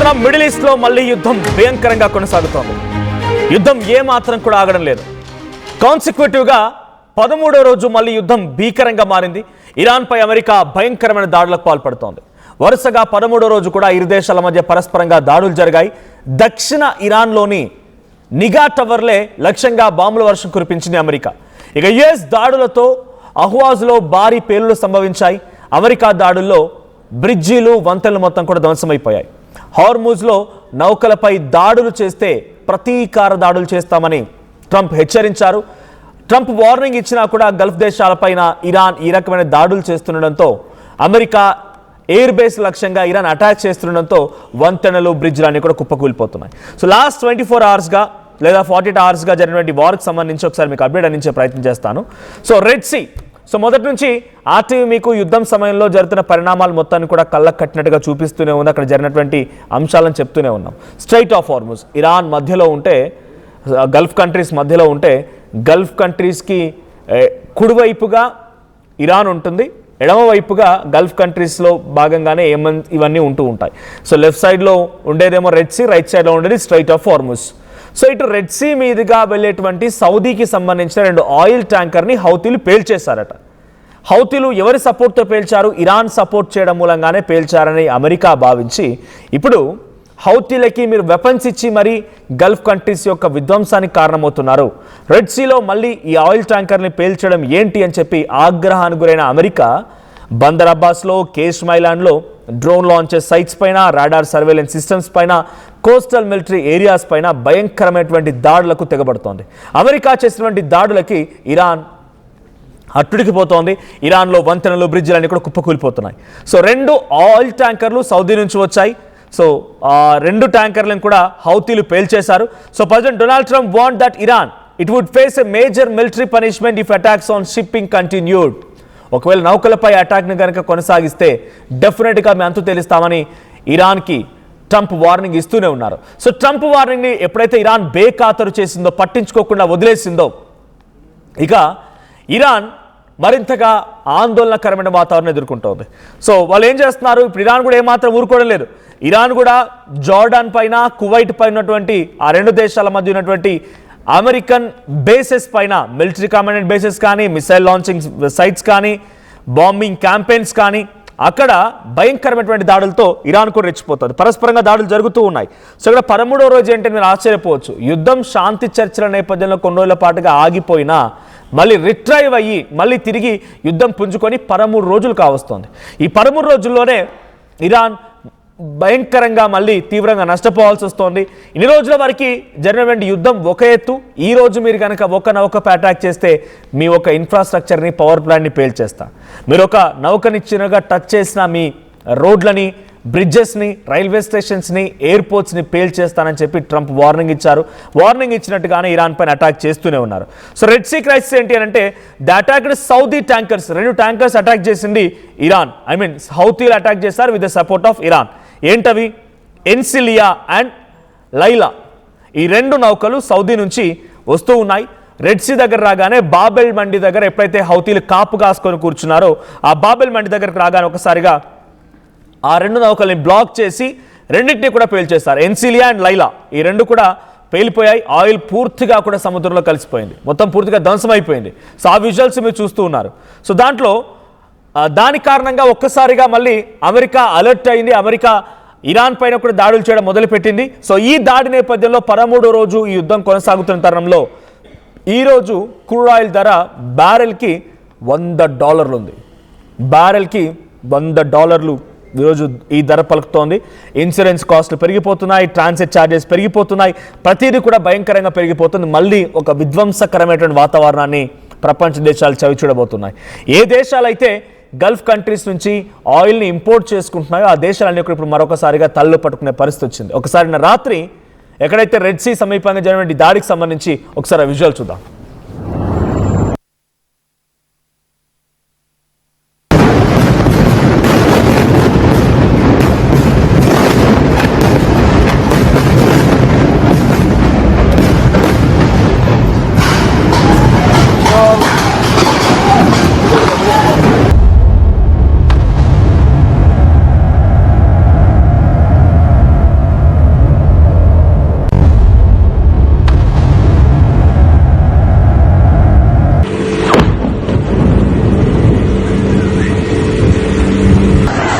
చూస్తున్నాం middle east లో మళ్ళీ యుద్ధం భయంకరంగా కొనసాగుతోంది. యుద్ధం ఏమాత్రం కూడా ఆగడం లేదు. కాన్సిక్యూటివ్ గా 13వ రోజు మళ్ళీ యుద్ధం భీకరంగా మారింది. ఇరాన్ పై అమెరికా భయంకరమైన దాడులకు పాల్పడుతోంది. వరుసగా 13వ రోజు కూడా ఇరు దేశాల మధ్య పరస్పరంగా దాడులు జరిగాయి. దక్షిణ ఇరాన్లోని నిఘా టవర్లే లక్ష్యంగా బాంబుల వర్షం కురిపించింది అమెరికా. ఇక యుఎస్ దాడులతో అహ్వాజ్లో భారీ పేలుళ్లు సంభవించాయి. అమెరికా దాడుల్లో బ్రిడ్జీలు వంతెనలు మొత్తం కూడా ధ్వంసమైపోయాయి. హార్మూజ్లో నౌకలపై దాడులు చేస్తే ప్రతీకార దాడులు చేస్తామని ట్రంప్ హెచ్చరించారు. ట్రంప్ వార్నింగ్ ఇచ్చినా కూడా గల్ఫ్ దేశాలపైన ఇరాన్ ఈ రకమైన దాడులు చేస్తుండడంతో అమెరికా ఎయిర్ బేస్ లక్ష్యంగా ఇరాన్ అటాక్ చేస్తుండడంతో వంతెనలు బ్రిడ్జ్లు అన్ని కూడా కుప్పకూలిపోతున్నాయి. సో లాస్ట్ 24 అవర్స్గా లేదా 48 అవర్స్గా జరిగినటువంటి వార్కి సంబంధించి ఒకసారి మీకు అప్డేట్ అందించే ప్రయత్నం చేస్తాను. సో రెడ్ సీ, సో మొదటి నుంచి ఆర్టీవీ మీకు యుద్ధం సమయంలో జరుగుతున్న పరిణామాలు మొత్తాన్ని కూడా కళ్ళకు కట్టినట్టుగా చూపిస్తూనే ఉంది. అక్కడ జరిగినటువంటి అంశాలను చెప్తూనే ఉన్నాం. స్ట్రైట్ ఆఫ్ హార్మూజ్ ఇరాన్ మధ్యలో ఉంటే, గల్ఫ్ కంట్రీస్ మధ్యలో ఉంటే, గల్ఫ్ కంట్రీస్కి కుడివైపుగా ఇరాన్ ఉంటుంది, ఎడమవైపుగా గల్ఫ్ కంట్రీస్లో భాగంగానే ఇవన్నీ ఉంటూ ఉంటాయి. సో లెఫ్ట్ సైడ్లో ఉండేదేమో రెడ్ సీ, రైట్ సైడ్లో ఉండేది స్ట్రైట్ ఆఫ్ హార్మూజ్. సో ఇటు రెడ్ సీ మీదుగా వెళ్ళేటువంటి సౌదీకి సంబంధించిన 2 ఆయిల్ ట్యాంకర్ని హౌతీలు పేల్చేశారట. హౌతీలు ఎవరి సపోర్ట్తో పేల్చారు? ఇరాన్ సపోర్ట్ చేయడం మూలంగానే పేల్చారని అమెరికా భావించి ఇప్పుడు హౌతీలకి మీరు వెపన్స్ ఇచ్చి మరి గల్ఫ్ కంట్రీస్ యొక్క విధ్వంసానికి కారణమవుతున్నారు. రెడ్ సీలో మళ్ళీ ఈ ఆయిల్ ట్యాంకర్ని పేల్చడం ఏంటి అని చెప్పి ఆగ్రహానికి గురైన అమెరికా బందర్ అబ్బాస్లో, కేష్మైలాండ్లో డ్రోన్ లాంచెస్ సైట్స్ పైన, రాడార్ సర్వేలెన్స్ సిస్టమ్స్ పైన, కోస్టల్ మిలిటరీ ఏరియాస్ పైన భయంకరమైనటువంటి దాడులకు తెగబడుతోంది. అమెరికా చేసినటువంటి దాడులకి ఇరాన్ అట్టుడికిపోతోంది. ఇరాన్లో వంతెనలు, బ్రిడ్జిలన్నీ కూడా కుప్పకూలిపోతున్నాయి. సో 2 ఆయిల్ ట్యాంకర్లు సౌదీ నుంచి వచ్చాయి. సో 2 ట్యాంకర్లను కూడా హౌతీలు పేల్చేశారు. So president Donald Trump want that Iran it would face a major military punishment if attacks on shipping continued. ఒకవేళ నౌకలపై అటాక్ని కనుక కొనసాగిస్తే డెఫినెట్గా మేము అంతు తెలుస్తామని ఇరాన్కి ట్రంప్ వార్నింగ్ ఇస్తూనే ఉన్నారు. సో ట్రంప్ వార్నింగ్ని ఎప్పుడైతే ఇరాన్ బేఖాతరు చేసిందో, పట్టించుకోకుండా వదిలేసిందో, ఇక ఇరాన్ మరింతగా ఆందోళనకరమైన వాతావరణం ఎదుర్కొంటోంది. సో వాళ్ళు ఏం చేస్తున్నారు? ఇప్పుడు ఇరాన్ కూడా ఏమాత్రం ఊరుకోవడం లేదు. ఇరాన్ కూడా జార్డాన్ పైన, కువైట్ పైన ఉన్నటువంటి ఆ 2 దేశాల మధ్య ఉన్నటువంటి అమెరికన్ బేసెస్ పైన, మిలిటరీ కమాండెంట్ బేసెస్ కానీ, మిసైల్ లాంచింగ్ సైట్స్ కానీ, బాంబింగ్ క్యాంపెయిన్స్ కానీ, అక్కడ భయంకరమైనటువంటి దాడులతో ఇరాన్ కూడా రెచ్చిపోతుంది. పరస్పరంగా దాడులు జరుగుతూ ఉన్నాయి. సో ఇక్కడ 13వ రోజు ఏంటంటే మీరు ఆశ్చర్యపోవచ్చు. యుద్ధం శాంతి చర్చల నేపథ్యంలో కొన్ని రోజుల పాటుగా ఆగిపోయినా మళ్ళీ రిట్రైవ్ అయ్యి మళ్ళీ తిరిగి యుద్ధం పుంజుకొని 13 రోజులు కావస్తోంది. ఈ 13 రోజుల్లోనే ఇరాన్ భయంకరంగా మళ్ళీ తీవ్రంగా నష్టపోవాల్సి వస్తోంది. ఇన్ని రోజుల వరకు జరిగినటువంటి యుద్ధం ఒక ఎత్తు. ఈ రోజు మీరు కనుక ఒక నౌకపై అటాక్ చేస్తే మీ ఒక ఇన్ఫ్రాస్ట్రక్చర్ని, పవర్ ప్లాంట్ని పేల్చేస్తా. మీరు ఒక నౌకని చిన్నగా టచ్ చేసిన మీ రోడ్లని, బ్రిడ్జెస్ని, రైల్వే స్టేషన్స్ని, ఎయిర్పోర్ట్స్ని పేల్చేస్తానని చెప్పి ట్రంప్ వార్నింగ్ ఇచ్చారు. వార్నింగ్ ఇచ్చినట్టుగానే ఇరాన్ పైన అటాక్ చేస్తూనే ఉన్నారు. సో రెడ్ సీ క్రైసిస్ ఏంటి అని అంటే the attacked Saudi tankers. 2 tankers attack చేసింది ఇరాన్, హౌతీలు అటాక్ చేశారు with the support of Iran. ఏంటవి? ఎన్సిలియా అండ్ లైలా. ఈ 2 నౌకలు సౌదీ నుంచి వస్తూ ఉన్నాయి. రెడ్ సీ దగ్గర రాగానే బాబెల్ మండి దగ్గర ఎప్పుడైతే హౌతీలు కాపు కాసుకొని కూర్చున్నారో ఆ బాబెల్ మండి దగ్గరకు రాగానే ఒకసారిగా ఆ 2 నౌకల్ని బ్లాక్ చేసి రెండింటినీ కూడా పేల్చేస్తారు. ఎన్సిలియా అండ్ లైలా ఈ 2 కూడా పేలిపోయాయి. ఆయిల్ పూర్తిగా కూడా సముద్రంలో కలిసిపోయింది, మొత్తం పూర్తిగా ధ్వంసమైపోయింది. సో ఆ విజువల్స్ మీరు చూస్తూ ఉన్నారు. సో దాంట్లో దాని కారణంగా ఒక్కసారిగా మళ్ళీ అమెరికా అలర్ట్ అయింది. అమెరికా ఇరాన్ పైన కూడా దాడులు చేయడం మొదలుపెట్టింది. సో ఈ దాడి నేపథ్యంలో 13వ రోజు ఈ యుద్ధం కొనసాగుతున్న తరుణంలో ఈరోజు క్రూడ్ ఆయిల్ ధర బ్యారెల్కి $100 ఉంది. బ్యారెల్కి $100 ఈరోజు ఈ ధర పలుకుతోంది. ఇన్సూరెన్స్ కాస్ట్లు పెరిగిపోతున్నాయి, ట్రాన్సిట్ ఛార్జెస్ పెరిగిపోతున్నాయి, ప్రతిదీ కూడా భయంకరంగా పెరిగిపోతుంది. మళ్ళీ ఒక విధ్వంసకరమైనటువంటి వాతావరణాన్ని ప్రపంచ దేశాలు చవి చూడబోతున్నాయి. ఏ దేశాలైతే గల్ఫ్ కంట్రీస్ నుంచి ఆయిల్ని ఇంపోర్ట్ చేసుకుంటున్నాయో ఆ దేశాలన్నీ కూడా ఇప్పుడు మరొకసారిగా తల్లు పట్టుకునే పరిస్థితి వచ్చింది. ఒకసారి రాత్రి ఎక్కడైతే రెడ్ సీ సమీపంగా జరిగిన దాడికి సంబంధించి ఒకసారి విజువల్ చూద్దాం.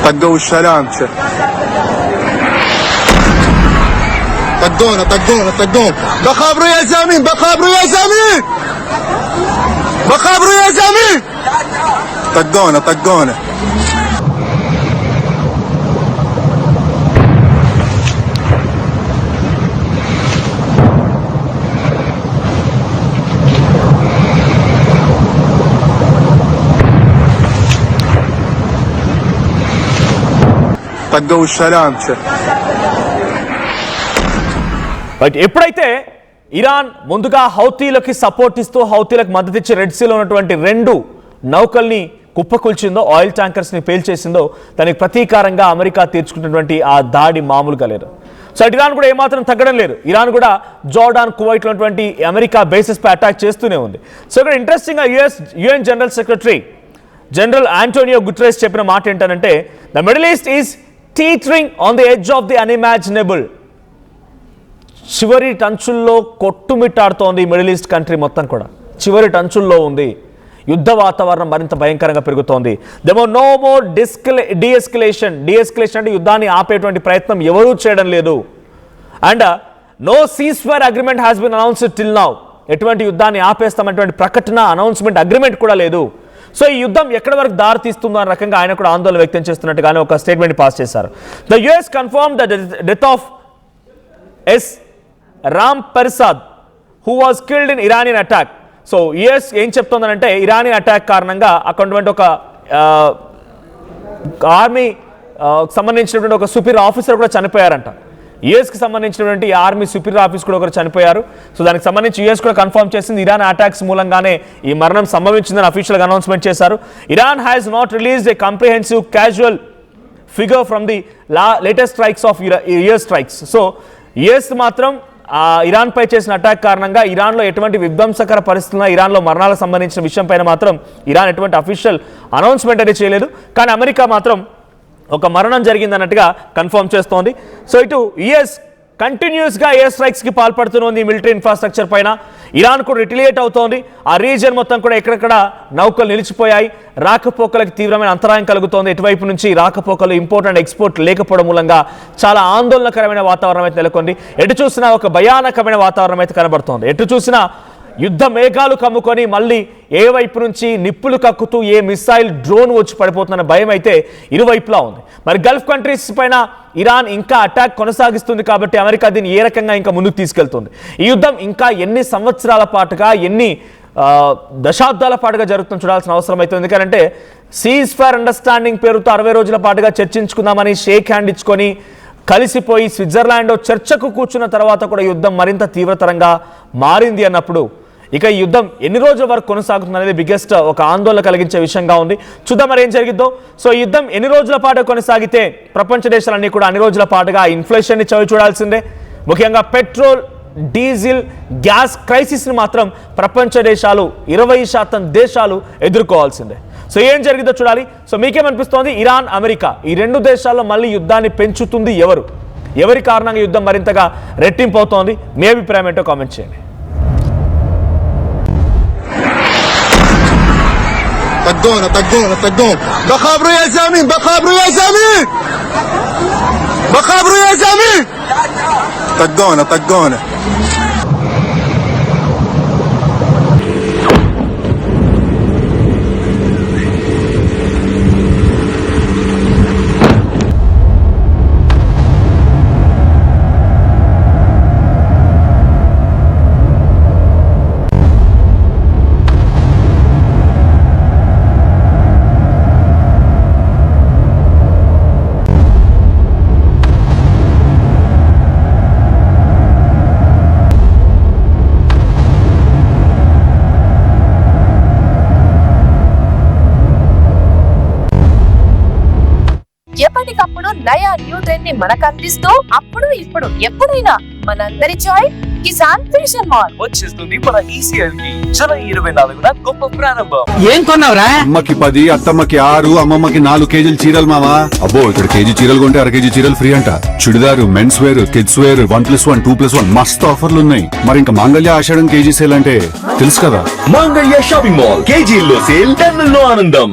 طقوا الشلامشة طقونا بخابروا يا زمين بخابروا يا زمين طقونا طقوا الشلامشة. రైట్, ఎప్పుడైతే ఇరాన్ ముందుగా హౌతీలకి సపోర్ట్ ఇస్తూ హౌతీలకు మద్దతు ఇచ్చి రెడ్ సీలో ఉన్నటువంటి 2 నౌకల్ని కుప్పకూల్చిందో, ఆయిల్ ట్యాంకర్స్ని పేల్చేసిందో, దానికి ప్రతీకారంగా అమెరికా తీర్చుకున్నటువంటి ఆ దాడి మామూలుగా లేదు. సో ఇరాన్ కూడా ఏమాత్రం తగ్గడం లేదు. ఇరాన్ కూడా జోర్డాన్, కువైట్లో ఉన్నటువంటి అమెరికా బేసెస్ పై అటాక్ చేస్తూనే ఉంది. సో ఇక్కడ ఇంట్రెస్టింగ్గా UN general secretary general Antonio Guterres చెప్పిన మాట ఏంటంటే, the Middle East is teetering on the edge of the unimaginable. చివరి టంచుల్లో కొట్టుమిట్టాడుతోంది మిడిల్ ఈస్ట్ కంట్రీ మొత్తం కూడా, చివరి టంచుల్లో ఉంది. యుద్ధ వాతావరణం మరింత భయంకరంగా పెరుగుతోంది. దేమో నో మోర్ డిఎస్కలేషన్ అంటే యుద్ధాన్ని ఆపేటువంటి ప్రయత్నం ఎవరూ చేయడం లేదు. And no ceasefire agreement has been announced till now. ఎటువంటి యుద్ధాన్ని ఆపేస్తామనేటువంటి ప్రకటన, అనౌన్స్మెంట్, అగ్రిమెంట్ కూడా లేదు. సో ఈ యుద్ధం ఎక్కడి వరకు దారి తీస్తుందో అనే రకంగా ఆయన కూడా ఆందోళన వ్యక్తం చేస్తున్నట్టుగానే ఒక స్టేట్మెంట్ పాస్ చేశారు. The US confirm the death of S Ram Prasad who was killed in Iranian attack. So US ఏం చెప్తోందంటే, ఇరానియన్ అటాక్ కారణంగా అక్కడ ఒక ఆర్మీ సంబంధించినటువంటి ఒక సుపీరియర్ ఆఫీసర్ కూడా చనిపోయారంట. యుఎస్కి సంబంధించినటువంటి ఆర్మీ సుపీరియర్ ఆఫీస్ కూడా ఒకరు చనిపోయారు. సో దానికి సంబంధించి యుఎస్ కూడా కన్ఫర్మ్ చేసింది, ఇరాన్ అటాక్స్ మూలంగానే ఈ మరణం సంభవించిందని అఫీషియల్గా అనౌన్స్మెంట్ చేశారు. Iran has not released A comprehensive casual figure from the latest strikes of US strikes. So US మాత్రం ఇరాన్ పై చేసిన అటాక్ కారణంగా ఇరాన్లో ఎటువంటి విధ్వంసకర పరిస్థితుల్లో, ఇరాన్లో మరణాలకు సంబంధించిన విషయం పైన మాత్రం ఇరాన్ ఎటువంటి అఫీషియల్ అనౌన్స్మెంట్ అనేది చేయలేదు. కానీ అమెరికా మాత్రం ఒక మరణం జరిగిందన్నట్టుగా కన్ఫర్మ్ చేస్తోంది. సో ఇటు యుఎస్ కంటిన్యూస్గా ఎయిర్ స్ట్రైక్స్కి పాల్పడుతోంది మిలిటరీ ఇన్ఫ్రాస్ట్రక్చర్ పైన. ఇరాన్ కూడా రిటిలియేట్ అవుతోంది. ఆ రీజియన్ మొత్తం కూడా ఎక్కడెక్కడ నౌకలు నిలిచిపోయాయి, రాకపోకలకు తీవ్రమైన అంతరాయం కలుగుతోంది. ఇటువైపు నుంచి రాకపోకలు, ఇంపోర్ట్ అండ్ ఎక్స్పోర్ట్ లేకపోవడం మూలంగా చాలా ఆందోళనకరమైన వాతావరణం అయితే నెలకొంది. ఎటు చూసినా ఒక భయానకమైన వాతావరణం అయితే కనబడుతోంది. ఎటు చూసినా యుద్ధ మేఘాలు కమ్ముకొని మళ్ళీ ఏ వైపు నుంచి నిప్పులు కక్కుతూ ఏ మిసైల్, డ్రోన్ వచ్చి పడిపోతున్న భయం అయితే ఇరువైపులా ఉంది. మరి గల్ఫ్ కంట్రీస్ పైన ఇరాన్ ఇంకా అటాక్ కొనసాగిస్తుంది కాబట్టి అమెరికా దీన్ని ఏ రకంగా ఇంకా ముందుకు తీసుకెళ్తుంది, ఈ యుద్ధం ఇంకా ఎన్ని సంవత్సరాల పాటుగా, ఎన్ని దశాబ్దాల పాటుగా జరుగుతుందో చూడాల్సిన అవసరం అయితే. ఎందుకంటే సీజ్ ఫైర్ అండర్స్టాండింగ్ పేరుతో 60 రోజుల పాటుగా చర్చించుకుందామని షేక్ హ్యాండ్ ఇచ్చుకొని కలిసిపోయి స్విట్జర్లాండ్లో చర్చకు కూర్చున్న తర్వాత కూడా యుద్ధం మరింత తీవ్రతరంగా మారింది అన్నప్పుడు ఇక ఈ యుద్ధం ఎన్ని రోజుల వరకు కొనసాగుతుంది అనేది బిగ్గెస్ట్ ఒక ఆందోళన కలిగించే విషయంగా ఉంది. చూద్దాం మరి ఏం జరిగిద్దో. సో ఈ యుద్ధం ఎన్ని రోజుల పాటు కొనసాగితే ప్రపంచ దేశాలన్నీ కూడా అన్ని రోజుల పాటుగా ఇన్ఫ్లేషన్ని చవి చూడాల్సిందే. ముఖ్యంగా పెట్రోల్, డీజిల్, గ్యాస్ క్రైసిస్ని మాత్రం ప్రపంచ దేశాలు 20% దేశాలు ఎదుర్కోవాల్సిందే. సో ఏం జరిగిందో చూడాలి. సో మీకేమనిపిస్తోంది, ఇరాన్, అమెరికా ఈ 2 దేశాల్లో మళ్ళీ యుద్ధాన్ని పెంచుతుంది ఎవరి కారణంగా యుద్ధం మరింతగా రెట్టింపు అవుతోంది? మీ అభిప్రాయం ఏంటో కామెంట్ చేయండి. طقونا بخابروا يا زمين طقونا ఎప్పటికప్పుడు నయా న్యూ ట్రెండ్ ని మనకు అందిస్తూ అప్పుడు ఇప్పుడు ఎప్పుడైనా మనందరి చాయిస్ కిసాన్ ఫ్యాషన్ మాల్ వచ్చేస్తుంది మన ఈసీఎల్ కి జూలై 24న గొప్ప ప్రారంభం. ఏం కొన్నావురా? అమ్మకి 10, అత్తమ్మకి 6, అమ్మమ్మకి 4 కేజీలు చీరలు మావా. అబ్బో ఇక్కడ కేజీ చీరలు కొంటే 1/2 కేజీ చీరలు ఫ్రీ అంట. Churidar, men's wear, kids wear 1+1, 2+1 మస్తు ఆఫర్లు ఉన్నాయి. మరి ఇంకా మాంగళ్య ఆషాఢం కేజీ సేల్ అంటే తెలుసు కదా. మాంగళ్య షాపింగ్ మాల్ కేజీల్లో సేల్, టన్నుల్లో ఆనందం.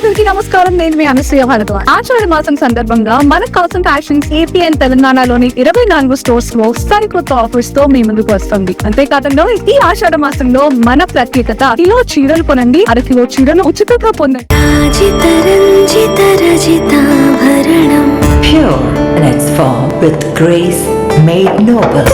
అందరికీ నమస్కారం. నేను మీ అనసూయ భరద్వాజ్. ఆషాఢ మాసం సందర్భంగా మన కాసం ఫ్యాషన్స్ ఏపీ అండ్ తెలంగాణలోని 24 స్టోర్స్ లో సరికొత్త ఆఫర్స్ తో మీ ముందుకు వస్తుంది. అంతేకాదంలో ఈ ఆషాఢ మాసంలో మన ప్రత్యేకత కిలో చీరలు కొనండి, అరకిలో చీరలు ఉచితంగా పొందండి. Pure in its form with grace made noble.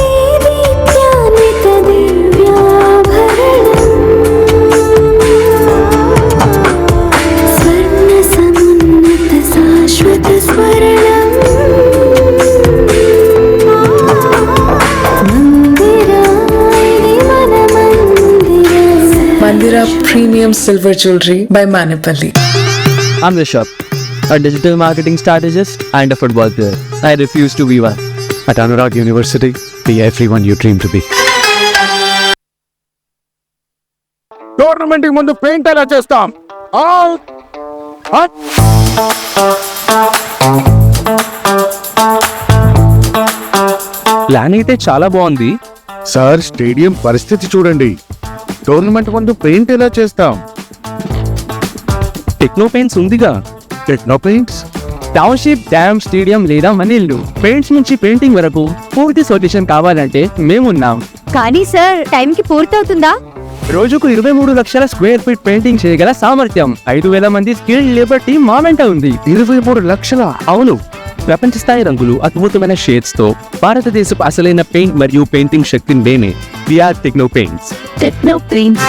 Mandira Premium Silver Jewelry by Manipali. I'm Rishabh, a digital marketing strategist and a football player. I refuse to be one. At Anurag University, be everyone you dream to be. Tournament కి ముందు paint ఎలా చేస్తాం? Plan అయితే చాలా బాగుంది. Sir, stadium పరిస్థితి చూడండి. Tournament ముందు పెయింట్ ఎలా చేస్తాం? టెక్నో పెయింట్స్ ఉందిగా. Techno paints? Township, dam, stadium లేదా మనీళ్ళు పెయింట్స్ నుంచి పెయింటింగ్ వరకు పూర్తి సొల్యూషన్ కావాలంటే మేమున్నాం. కానీ సార్, టైం కి పూర్తవుతుందా? రోజుకు 23 లక్షల స్క్వేర్ ఫీట్ పెయింటింగ్ చేయగల సామర్థ్యం, 5,000 మంది స్కిల్డ్ లేబర్ టీమ్ మా వెంట ఉంది. 23 లక్షల? అవును. ప్రపంచ స్థాయి రంగులు, అద్భుతమైన షేడ్స్ తో భారతదేశపు అసలైన పెయింట్ మరియు పెయింటింగ్ శక్తిని మేమే. We are techno paints. Techno paints.